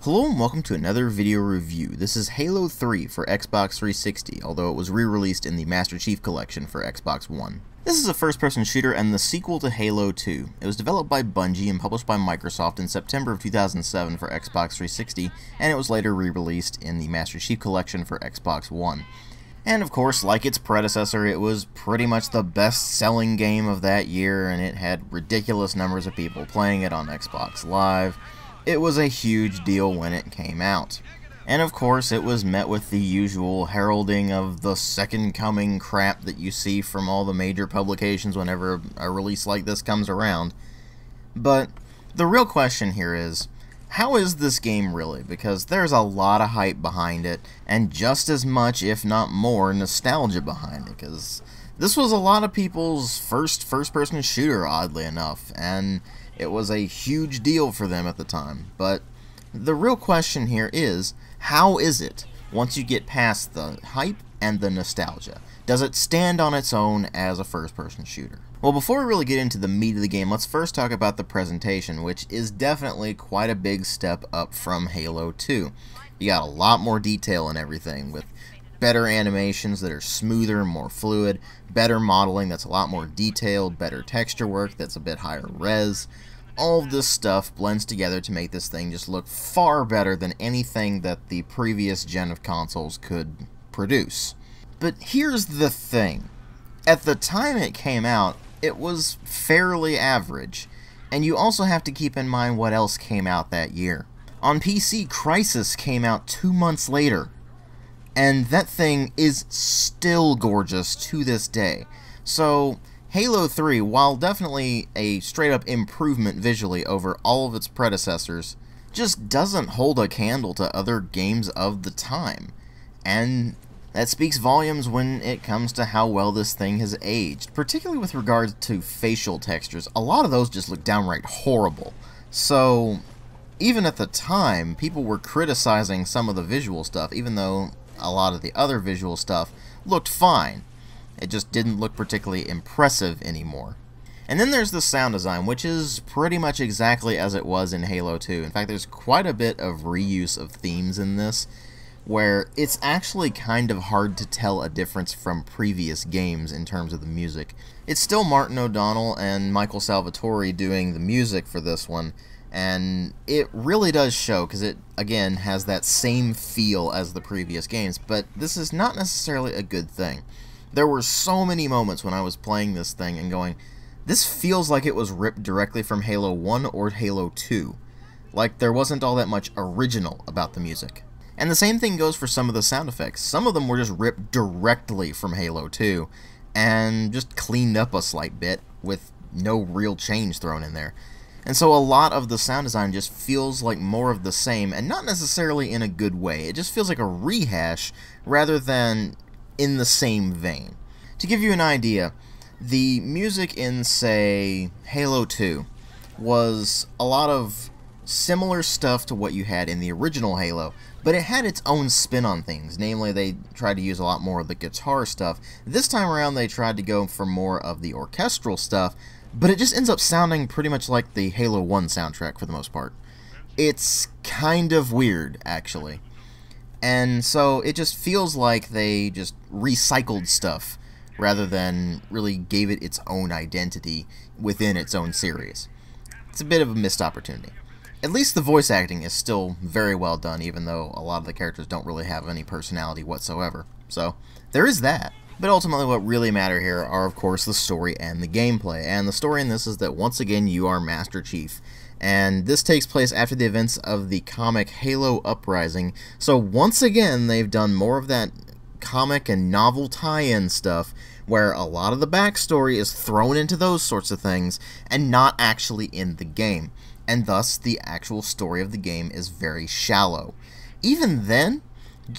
Hello and welcome to another video review. This is Halo 3 for Xbox 360, although it was re-released in the Master Chief Collection for Xbox One. This is a first-person shooter and the sequel to Halo 2. It was developed by Bungie and published by Microsoft in September of 2007 for Xbox 360, and it was later re-released in the Master Chief Collection for Xbox One. And of course, like its predecessor, it was pretty much the best-selling game of that year, and it had ridiculous numbers of people playing it on Xbox Live. It was a huge deal when it came out. And of course, it was met with the usual heralding of the second coming crap that you see from all the major publications whenever a release like this comes around. But the real question here is, how is this game really? Because there's a lot of hype behind it, and just as much, if not more, nostalgia behind it, because this was a lot of people's first-person shooter, oddly enough, and it was a huge deal for them at the time. But the real question here is, how is it once you get past the hype and the nostalgia? Does it stand on its own as a first-person shooter? Well, before we really get into the meat of the game, let's first talk about the presentation, which is definitely quite a big step up from Halo 2. You got a lot more detail and everything, with better animations that are smoother and more fluid, better modeling that's a lot more detailed, better texture work that's a bit higher res. All of this stuff blends together to make this thing just look far better than anything that the previous gen of consoles could produce. But here's the thing. At the time it came out, it was fairly average, and you also have to keep in mind what else came out that year. On PC, Crysis came out 2 months later, and that thing is still gorgeous to this day. So Halo 3, while definitely a straight-up improvement visually over all of its predecessors, just doesn't hold a candle to other games of the time. And that speaks volumes when it comes to how well this thing has aged, particularly with regards to facial textures. A lot of those just look downright horrible. So even at the time, people were criticizing some of the visual stuff, even though a lot of the other visual stuff looked fine. It just didn't look particularly impressive anymore. And then there's the sound design, which is pretty much exactly as it was in Halo 2. In fact, there's quite a bit of reuse of themes in this, where it's actually kind of hard to tell a difference from previous games in terms of the music. It's still Martin O'Donnell and Michael Salvatore doing the music for this one, and it really does show, because it, again, has that same feel as the previous games, but this is not necessarily a good thing. There were so many moments when I was playing this thing and going, this feels like it was ripped directly from Halo 1 or Halo 2. Like there wasn't all that much original about the music. And the same thing goes for some of the sound effects. Some of them were just ripped directly from Halo 2 and just cleaned up a slight bit with no real change thrown in there. And so a lot of the sound design just feels like more of the same, and not necessarily in a good way. It just feels like a rehash rather than in the same vein. To give you an idea, the music in, say, Halo 2 was a lot of similar stuff to what you had in the original Halo, but it had its own spin on things. Namely, they tried to use a lot more of the guitar stuff. This time around, they tried to go for more of the orchestral stuff, but it just ends up sounding pretty much like the Halo 1 soundtrack for the most part. It's kind of weird, actually. And so it just feels like they just recycled stuff rather than really gave it its own identity within its own series. It's a bit of a missed opportunity. At least the voice acting is still very well done, even though a lot of the characters don't really have any personality whatsoever. So there is that. But ultimately what really matter here are, of course, the story and the gameplay. And the story in this is that once again you are Master Chief. And this takes place after the events of the comic Halo Uprising. So once again, they've done more of that comic and novel tie-in stuff, where a lot of the backstory is thrown into those sorts of things, and not actually in the game. And thus, the actual story of the game is very shallow. Even then,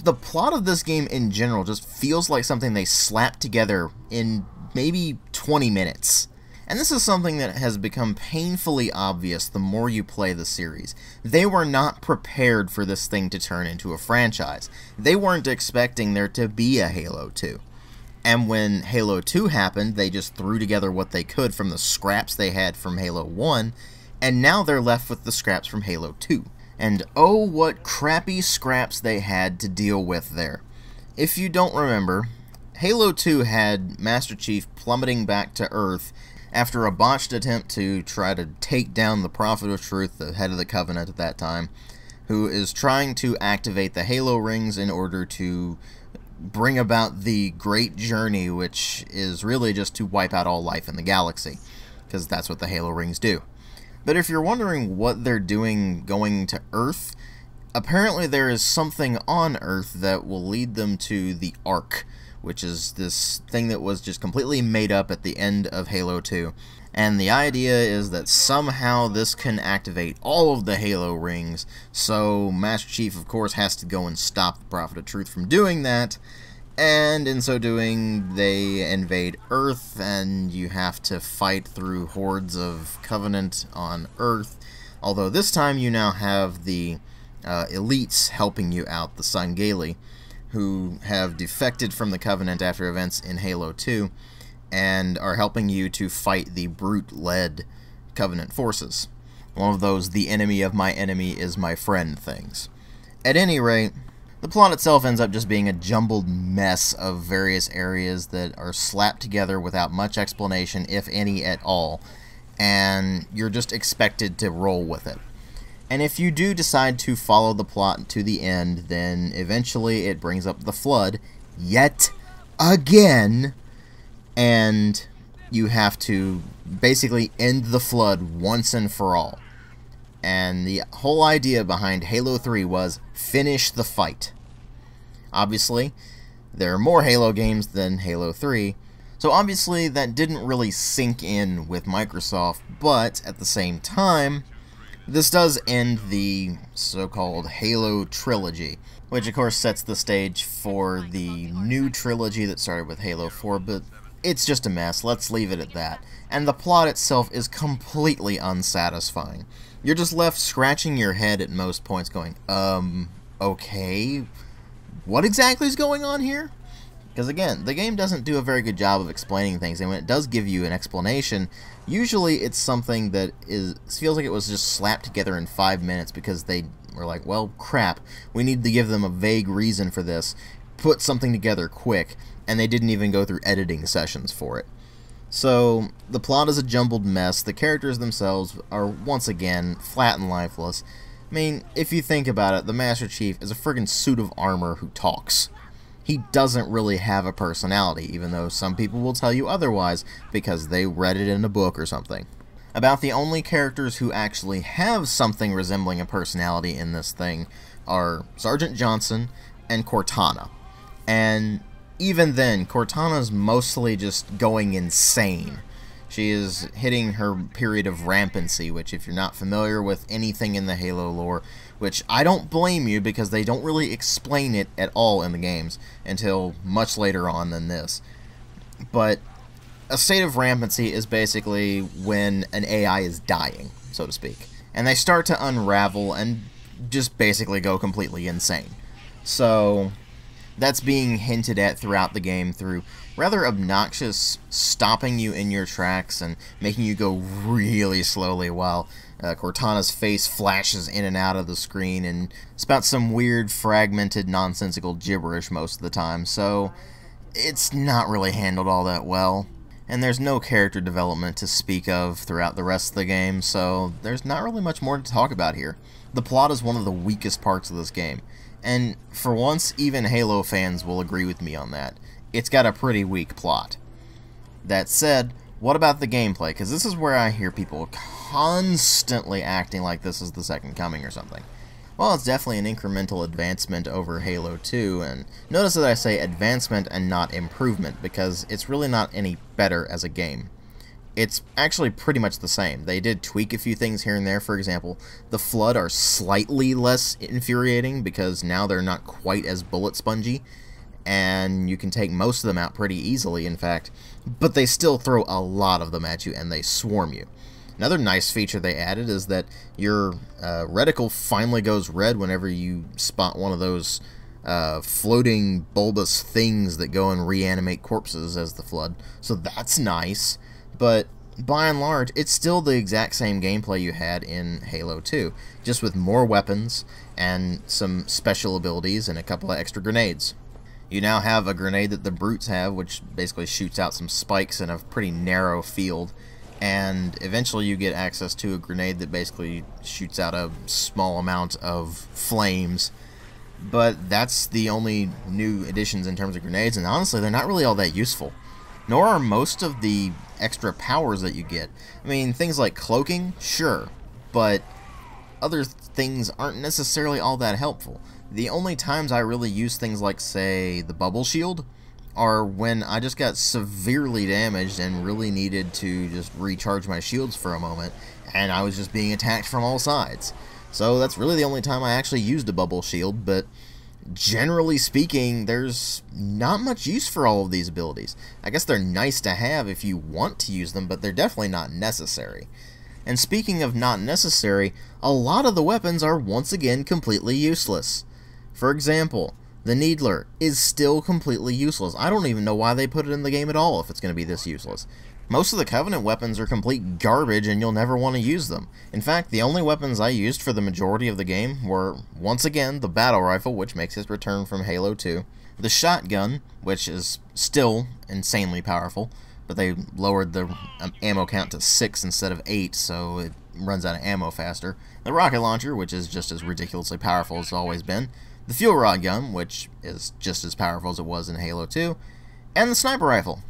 the plot of this game in general just feels like something they slapped together in maybe 20 minutes. And this is something that has become painfully obvious the more you play the series. They were not prepared for this thing to turn into a franchise. They weren't expecting there to be a Halo 2. And when Halo 2 happened, they just threw together what they could from the scraps they had from Halo 1, and now they're left with the scraps from Halo 2. And oh, what crappy scraps they had to deal with there. If you don't remember, Halo 2 had Master Chief plummeting back to Earth after a botched attempt to try to take down the Prophet of Truth, the head of the Covenant at that time, who is trying to activate the Halo rings in order to bring about the Great Journey, which is really just to wipe out all life in the galaxy, because that's what the Halo rings do. But if you're wondering what they're doing going to Earth, apparently there is something on Earth that will lead them to the Ark, which is this thing that was just completely made up at the end of Halo 2. And the idea is that somehow this can activate all of the Halo rings, so Master Chief, of course, has to go and stop the Prophet of Truth from doing that, and in so doing, they invade Earth, and you have to fight through hordes of Covenant on Earth, although this time you now have the elites helping you out, the Sangheili, who have defected from the Covenant after events in Halo 2, and are helping you to fight the Brute-led Covenant forces. One of those "the enemy of my enemy is my friend" things. At any rate, the plot itself ends up just being a jumbled mess of various areas that are slapped together without much explanation, if any at all, and you're just expected to roll with it. And if you do decide to follow the plot to the end, then eventually it brings up the Flood, yet again, and you have to basically end the Flood once and for all. And the whole idea behind Halo 3 was finish the fight. Obviously, there are more Halo games than Halo 3, so obviously that didn't really sink in with Microsoft, but at the same time, this does end the so-called Halo trilogy, which of course sets the stage for the new trilogy that started with Halo 4, but it's just a mess, let's leave it at that. And the plot itself is completely unsatisfying. You're just left scratching your head at most points going, okay, what exactly is going on here? Because again, the game doesn't do a very good job of explaining things, and when it does give you an explanation, usually it's something that feels like it was just slapped together in 5 minutes because they were like, well, crap, we need to give them a vague reason for this, put something together quick, and they didn't even go through editing sessions for it. So, the plot is a jumbled mess, the characters themselves are once again flat and lifeless. I mean, if you think about it, the Master Chief is a friggin' suit of armor who talks. He doesn't really have a personality, even though some people will tell you otherwise because they read it in a book or something. About the only characters who actually have something resembling a personality in this thing are Sergeant Johnson and Cortana. And even then, Cortana's mostly just going insane. She is hitting her period of rampancy, which if you're not familiar with anything in the Halo lore, which I don't blame you because they don't really explain it at all in the games until much later on than this. But a state of rampancy is basically when an AI is dying, so to speak. And they start to unravel and just basically go completely insane. So that's being hinted at throughout the game through rather obnoxious stopping you in your tracks and making you go really slowly while Cortana's face flashes in and out of the screen and spouts some weird, fragmented, nonsensical gibberish most of the time, so it's not really handled all that well. And there's no character development to speak of throughout the rest of the game, so there's not really much more to talk about here. The plot is one of the weakest parts of this game, and for once, even Halo fans will agree with me on that. It's got a pretty weak plot. That said, what about the gameplay? Because this is where I hear people constantly acting like this is the second coming or something. Well, it's definitely an incremental advancement over Halo 2, and notice that I say advancement and not improvement, because it's really not any better as a game. It's actually pretty much the same. They did tweak a few things here and there. For example, the Flood are slightly less infuriating because now they're not quite as bullet spongy, and you can take most of them out pretty easily, in fact, but they still throw a lot of them at you and they swarm you. Another nice feature they added is that your reticle finally goes red whenever you spot one of those floating bulbous things that go and reanimate corpses as the Flood, so that's nice. But by and large, it's still the exact same gameplay you had in Halo 2, just with more weapons and some special abilities and a couple of extra grenades. You now have a grenade that the brutes have, which basically shoots out some spikes in a pretty narrow field, and eventually you get access to a grenade that basically shoots out a small amount of flames. But that's the only new additions in terms of grenades, and honestly, they're not really all that useful. Nor are most of the extra powers that you get. I mean, things like cloaking, sure, but other things aren't necessarily all that helpful. The only times I really use things like, say, the bubble shield are when I just got severely damaged and really needed to just recharge my shields for a moment, and I was just being attacked from all sides. So that's really the only time I actually used a bubble shield, but generally speaking, there's not much use for all of these abilities. I guess they're nice to have if you want to use them, but they're definitely not necessary. And speaking of not necessary, a lot of the weapons are once again completely useless. For example, the Needler is still completely useless. I don't even know why they put it in the game at all if it's going to be this useless. Most of the Covenant weapons are complete garbage and you'll never want to use them. In fact, the only weapons I used for the majority of the game were, once again, the battle rifle, which makes its return from Halo 2, the shotgun, which is still insanely powerful, but they lowered the ammo count to 6 instead of 8, so it runs out of ammo faster, the rocket launcher, which is just as ridiculously powerful as it's always been, the fuel rod gun, which is just as powerful as it was in Halo 2, and the sniper rifle.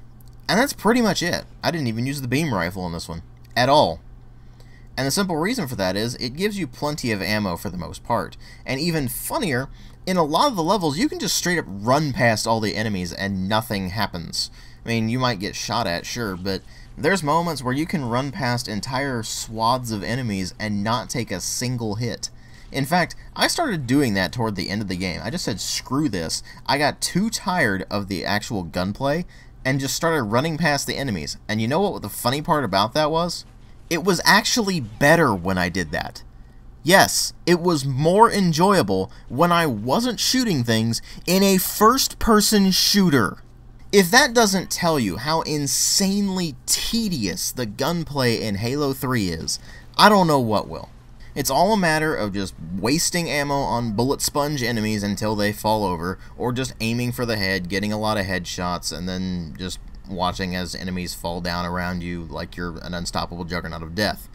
And that's pretty much it. I didn't even use the beam rifle in this one, at all. And the simple reason for that is, it gives you plenty of ammo for the most part. And even funnier, in a lot of the levels, you can just straight up run past all the enemies and nothing happens. I mean, you might get shot at, sure, but there's moments where you can run past entire swaths of enemies and not take a single hit. In fact, I started doing that toward the end of the game. I just said, screw this. I got too tired of the actual gunplay and just started running past the enemies. And you know what the funny part about that was? It was actually better when I did that. Yes, it was more enjoyable when I wasn't shooting things in a first-person shooter. If that doesn't tell you how insanely tedious the gunplay in Halo 3 is, I don't know what will. It's all a matter of just wasting ammo on bullet sponge enemies until they fall over, or just aiming for the head, getting a lot of headshots, and then just watching as enemies fall down around you like you're an unstoppable juggernaut of death.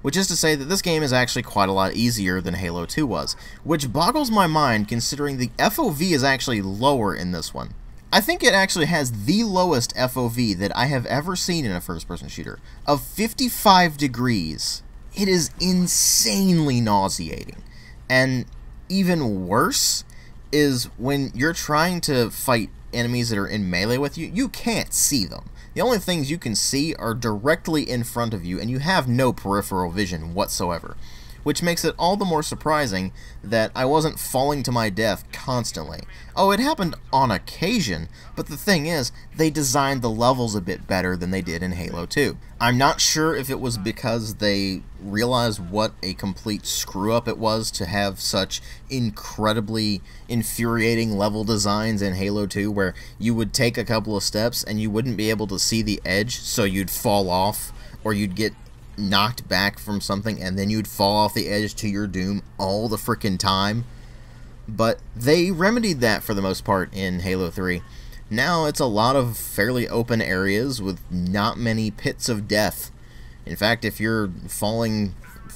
Which is to say that this game is actually quite a lot easier than Halo 2 was, which boggles my mind considering the FOV is actually lower in this one. I think it actually has the lowest FOV that I have ever seen in a first-person shooter, of 55 degrees. It is insanely nauseating. And even worse is when you're trying to fight enemies that are in melee with you, you can't see them. The only things you can see are directly in front of you, and you have no peripheral vision whatsoever. Which makes it all the more surprising that I wasn't falling to my death constantly. Oh, it happened on occasion, but the thing is, they designed the levels a bit better than they did in Halo 2. I'm not sure if it was because they realized what a complete screw-up it was to have such incredibly infuriating level designs in Halo 2, where you would take a couple of steps and you wouldn't be able to see the edge, so you'd fall off, or you'd get knocked back from something and then you'd fall off the edge to your doom all the frickin' time. But they remedied that for the most part in Halo 3. Now it's a lot of fairly open areas with not many pits of death. In fact, if you're falling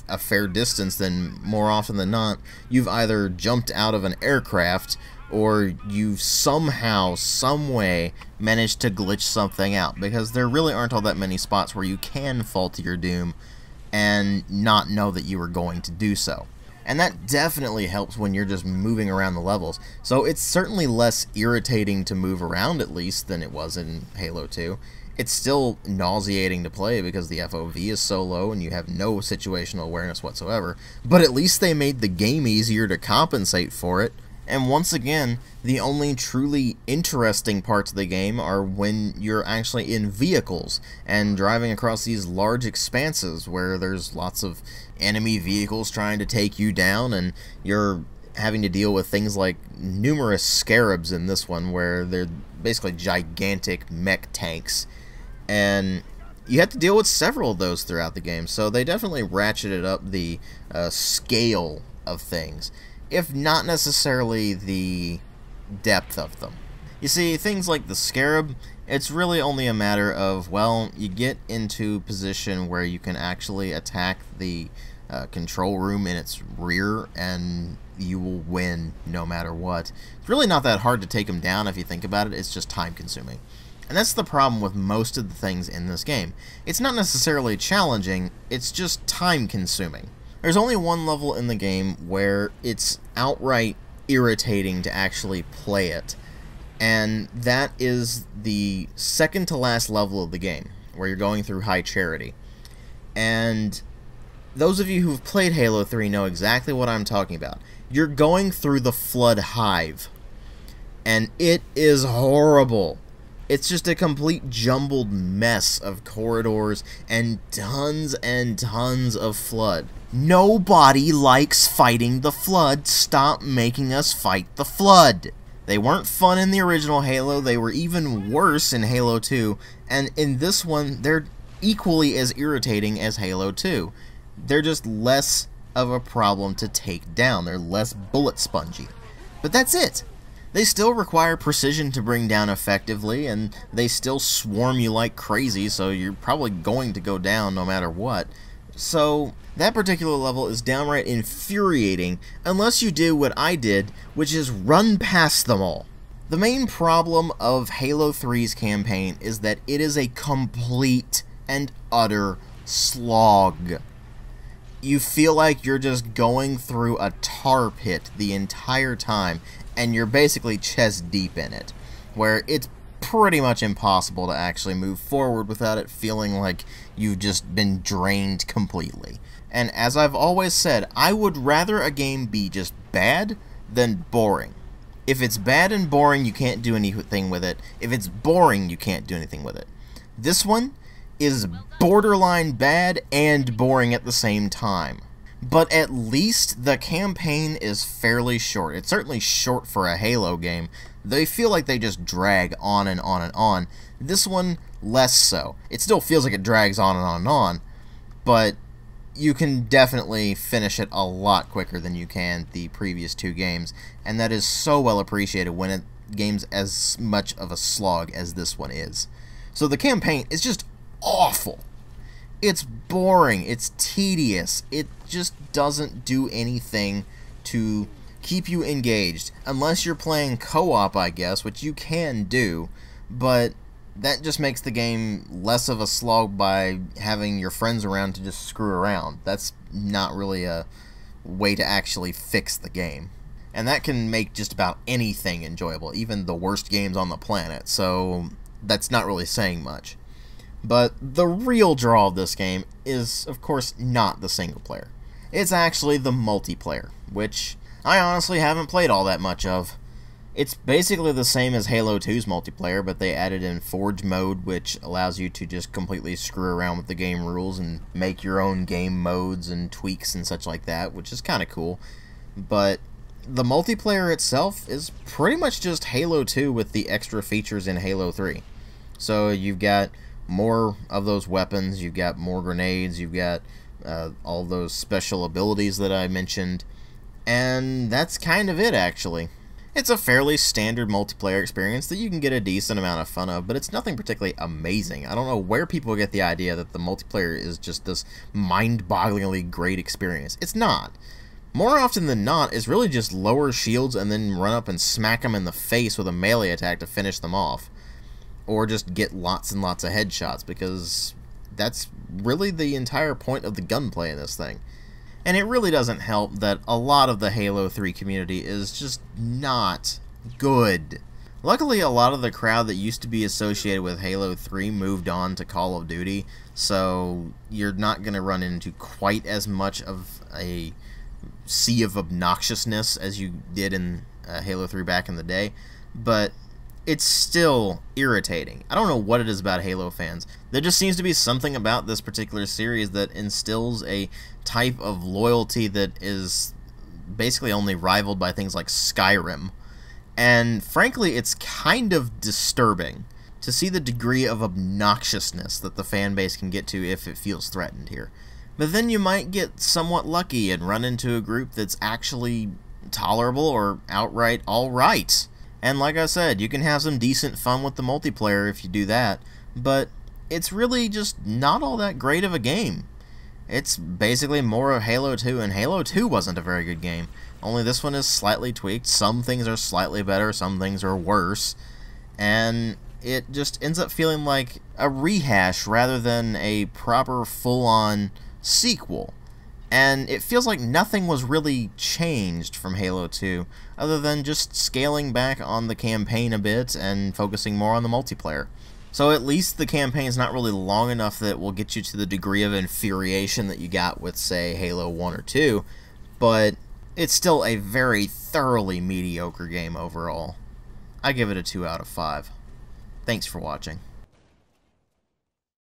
a fair distance, then more often than not, you've either jumped out of an aircraft or you've somehow, someway, managed to glitch something out, because there really aren't all that many spots where you can fall to your doom and not know that you were going to do so. And that definitely helps when you're just moving around the levels. So it's certainly less irritating to move around, at least, than it was in Halo 2. It's still nauseating to play because the FOV is so low and you have no situational awareness whatsoever, but at least they made the game easier to compensate for it. And once again, the only truly interesting parts of the game are when you're actually in vehicles and driving across these large expanses where there's lots of enemy vehicles trying to take you down, and you're having to deal with things like numerous scarabs in this one, where they're basically gigantic mech tanks. And you have to deal with several of those throughout the game, so they definitely ratcheted up the scale of things, if not necessarily the depth of them. You see, things like the Scarab, it's really only a matter of, well, you get into position where you can actually attack the control room in its rear, and you will win no matter what. It's really not that hard to take them down if you think about it, it's just time consuming. And that's the problem with most of the things in this game. It's not necessarily challenging, it's just time consuming. There's only one level in the game where it's outright irritating to actually play it, and that is the second to last level of the game, where you're going through High Charity. And those of you who've played Halo 3 know exactly what I'm talking about. You're going through the Flood Hive, and it is horrible. It's just a complete jumbled mess of corridors and tons of Flood. Nobody likes fighting the Flood. Stop making us fight the Flood. They weren't fun in the original Halo, they were even worse in Halo 2, and in this one, they're equally as irritating as Halo 2. They're just less of a problem to take down, they're less bullet spongy. But that's it! They still require precision to bring down effectively, and they still swarm you like crazy, so you're probably going to go down no matter what. So, that particular level is downright infuriating unless you do what I did, which is run past them all. The main problem of Halo 3's campaign is that it is a complete and utter slog. You feel like you're just going through a tar pit the entire time, and you're basically chest deep in it, where it's pretty much impossible to actually move forward without it feeling like you've just been drained completely. And as I've always said, I would rather a game be just bad than boring. If it's bad and boring, you can't do anything with it. If it's boring, you can't do anything with it. This one is borderline bad and boring at the same time. But at least the campaign is fairly short. It's certainly short for a Halo game. They feel like they just drag on and on and on. This one, less so. It still feels like it drags on and on and on, but you can definitely finish it a lot quicker than you can the previous two games, and that is so well appreciated when a game's as much of a slog as this one is. So the campaign is just awful. It's boring, it's tedious, it just doesn't do anything to keep you engaged, unless you're playing co-op, I guess, which you can do, but that just makes the game less of a slog by having your friends around to just screw around. That's not really a way to actually fix the game. And that can make just about anything enjoyable, even the worst games on the planet, so that's not really saying much. But the real draw of this game is, of course, not the single player. It's actually the multiplayer, which I honestly haven't played all that much of. It's basically the same as Halo 2's multiplayer, but they added in Forge mode, which allows you to just completely screw around with the game rules and make your own game modes and tweaks and such like that, which is kind of cool. But the multiplayer itself is pretty much just Halo 2 with the extra features in Halo 3. So you've got more of those weapons, you've got more grenades, you've got all those special abilities that I mentioned, and that's kind of it, actually. It's a fairly standard multiplayer experience that you can get a decent amount of fun of, but it's nothing particularly amazing. I don't know where people get the idea that the multiplayer is just this mind-bogglingly great experience. It's not. More often than not, it's really just lower shields and then run up and smack them in the face with a melee attack to finish them off. Or just get lots and lots of headshots, because that's really the entire point of the gunplay in this thing. And it really doesn't help that a lot of the Halo 3 community is just not good. Luckily, a lot of the crowd that used to be associated with Halo 3 moved on to Call of Duty, so you're not going to run into quite as much of a sea of obnoxiousness as you did in Halo 3 back in the day, but it's still irritating. I don't know what it is about Halo fans. There just seems to be something about this particular series that instills a type of loyalty that is basically only rivaled by things like Skyrim. And frankly, it's kind of disturbing to see the degree of obnoxiousness that the fan base can get to if it feels threatened here. But then you might get somewhat lucky and run into a group that's actually tolerable or outright alright. And like I said, you can have some decent fun with the multiplayer if you do that, but it's really just not all that great of a game. It's basically more of Halo 2, and Halo 2 wasn't a very good game. Only this one is slightly tweaked. Some things are slightly better, some things are worse, and it just ends up feeling like a rehash rather than a proper full-on sequel. And it feels like nothing was really changed from Halo 2, other than just scaling back on the campaign a bit and focusing more on the multiplayer. So at least the campaign's not really long enough that it will get you to the degree of infuriation that you got with, say, Halo 1 or 2, but it's still a very thoroughly mediocre game overall. I give it a 2 out of 5. Thanks for watching.